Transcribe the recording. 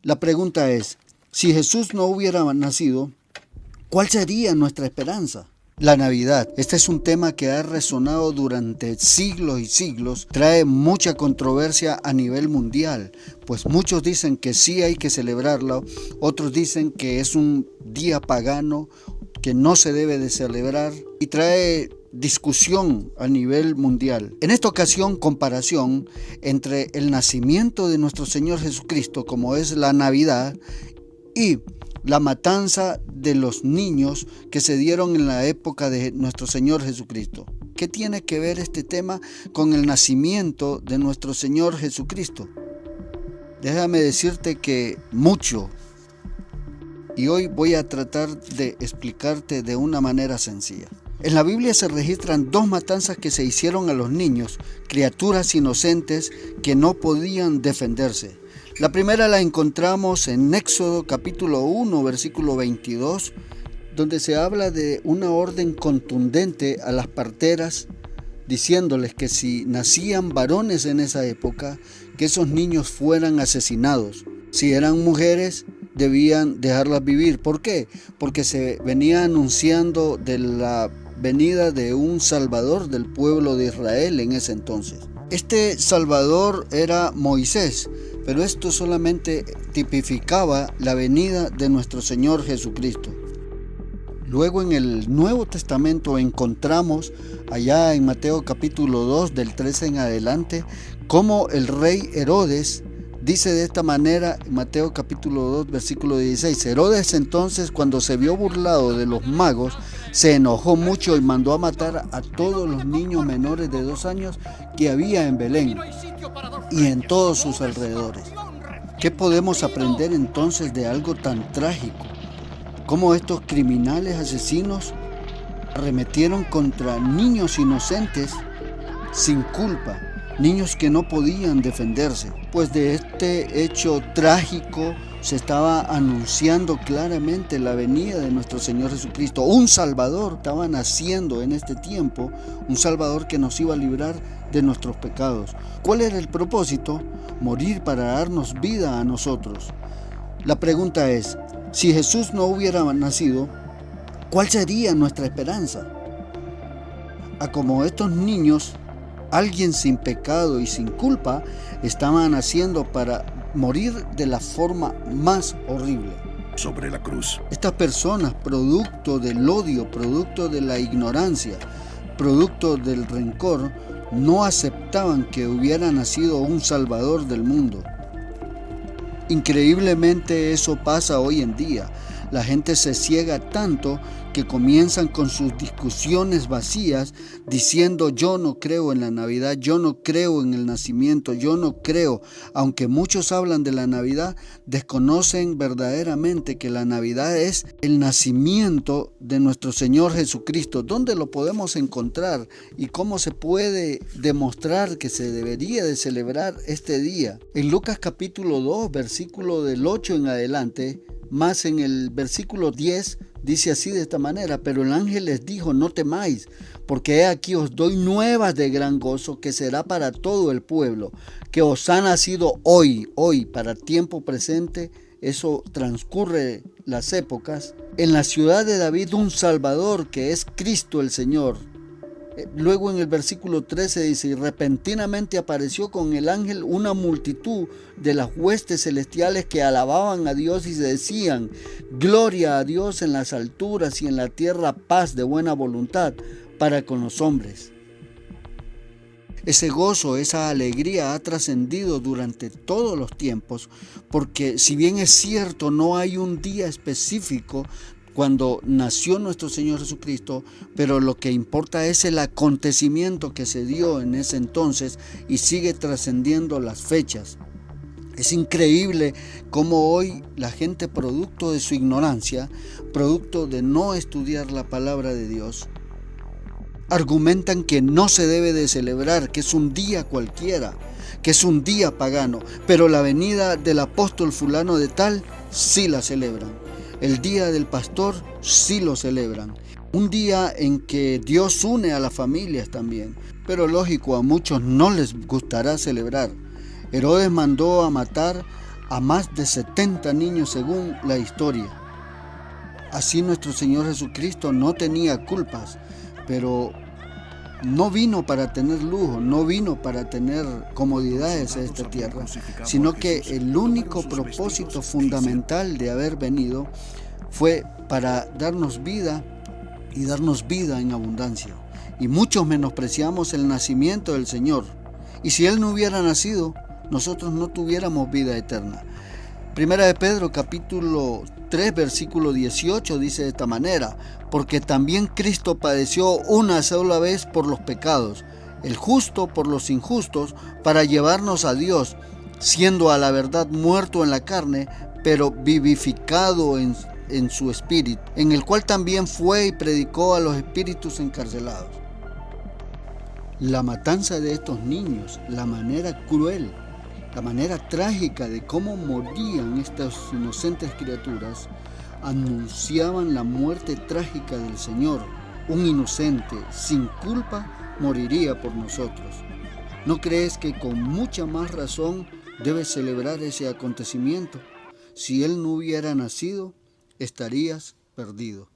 La pregunta es, si Jesús no hubiera nacido, ¿cuál sería nuestra esperanza? La Navidad. Este es un tema que ha resonado durante siglos y siglos, trae mucha controversia a nivel mundial, pues muchos dicen que sí hay que celebrarlo, otros dicen que es un día pagano, que no se debe de celebrar y trae discusión a nivel mundial. En esta ocasión, comparación entre el nacimiento de nuestro Señor Jesucristo, como es la Navidad, y la matanza de los niños que se dieron en la época de nuestro Señor Jesucristo. ¿Qué tiene que ver este tema con el nacimiento de nuestro Señor Jesucristo? Déjame decirte que mucho. Y hoy voy a tratar de explicarte de una manera sencilla. En la Biblia se registran dos matanzas que se hicieron a los niños, criaturas inocentes que no podían defenderse. La primera la encontramos en Éxodo capítulo 1, versículo 22, donde se habla de una orden contundente a las parteras, diciéndoles que si nacían varones en esa época, que esos niños fueran asesinados. Si eran mujeres, debían dejarlas vivir. ¿Por qué? Porque se venía anunciando de la venida de un Salvador del pueblo de Israel en ese entonces. Este Salvador era Moisés, pero esto solamente tipificaba la venida de nuestro Señor Jesucristo. Luego en el Nuevo Testamento encontramos allá en Mateo capítulo 2 del 13 en adelante cómo el rey Herodes dice de esta manera en Mateo capítulo 2 versículo 16: Herodes entonces, cuando se vio burlado de los magos, se enojó mucho y mandó a matar a todos los niños menores de 2 años que había en Belén y en todos sus alrededores. ¿Qué podemos aprender entonces de algo tan trágico? Cómo estos criminales asesinos arremetieron contra niños inocentes sin culpa, niños que no podían defenderse. Pues de este hecho trágico se estaba anunciando claramente la venida de nuestro Señor Jesucristo. Un Salvador estaba naciendo en este tiempo, un Salvador que nos iba a librar de nuestros pecados. ¿Cuál era el propósito? Morir para darnos vida a nosotros. La pregunta es, si Jesús no hubiera nacido, ¿cuál sería nuestra esperanza? Como estos niños, alguien sin pecado y sin culpa estaban naciendo para morir de la forma más horrible. Sobre la cruz. Estas personas, producto del odio, producto de la ignorancia, producto del rencor, no aceptaban que hubiera nacido un Salvador del mundo. Increíblemente eso pasa hoy en día. La gente se ciega tanto que comienzan con sus discusiones vacías diciendo: yo no creo en la Navidad, yo no creo en el nacimiento, yo no creo. Aunque muchos hablan de la Navidad, desconocen verdaderamente que la Navidad es el nacimiento de nuestro Señor Jesucristo. ¿Dónde lo podemos encontrar y cómo se puede demostrar que se debería de celebrar este día? En Lucas capítulo 2, versículo del 8 en adelante, más en el versículo 10, dice así de esta manera: pero el ángel les dijo: no temáis, porque he aquí os doy nuevas de gran gozo, que será para todo el pueblo, que os ha nacido hoy, para tiempo presente. Eso transcurre las épocas. En la ciudad de David un Salvador, que es Cristo el Señor. Luego en el versículo 13 dice: y repentinamente apareció con el ángel una multitud de las huestes celestiales que alababan a Dios y decían: gloria a Dios en las alturas y en la tierra paz de buena voluntad para con los hombres. Ese gozo, esa alegría ha trascendido durante todos los tiempos, porque si bien es cierto, no hay un día específico cuando nació nuestro Señor Jesucristo, pero lo que importa es el acontecimiento que se dio en ese entonces y sigue trascendiendo las fechas. Es increíble cómo hoy la gente, producto de su ignorancia, producto de no estudiar la palabra de Dios, argumentan que no se debe de celebrar, que es un día cualquiera, que es un día pagano, pero la venida del apóstol fulano de tal sí la celebran. El día del pastor sí lo celebran. Un día en que Dios une a las familias también. Pero lógico, a muchos no les gustará celebrar. Herodes mandó a matar a más de 70 niños según la historia. Así nuestro Señor Jesucristo no tenía culpas, pero no vino para tener lujo, no vino para tener comodidades en esta tierra, sino que el único propósito fundamental de haber venido fue para darnos vida y darnos vida en abundancia. Y muchos menospreciamos el nacimiento del Señor. Y si Él no hubiera nacido, nosotros no tuviéramos vida eterna. Primera de Pedro capítulo 3 versículo 18 dice de esta manera: porque también Cristo padeció una sola vez por los pecados, el justo por los injustos, para llevarnos a Dios, siendo a la verdad muerto en la carne, pero vivificado en su espíritu, en el cual también fue y predicó a los espíritus encarcelados. La matanza de estos niños, la manera cruel, la manera trágica de cómo morían estas inocentes criaturas, anunciaban la muerte trágica del Señor. Un inocente, sin culpa, moriría por nosotros. ¿No crees que con mucha más razón debes celebrar ese acontecimiento? Si Él no hubiera nacido, estarías perdido.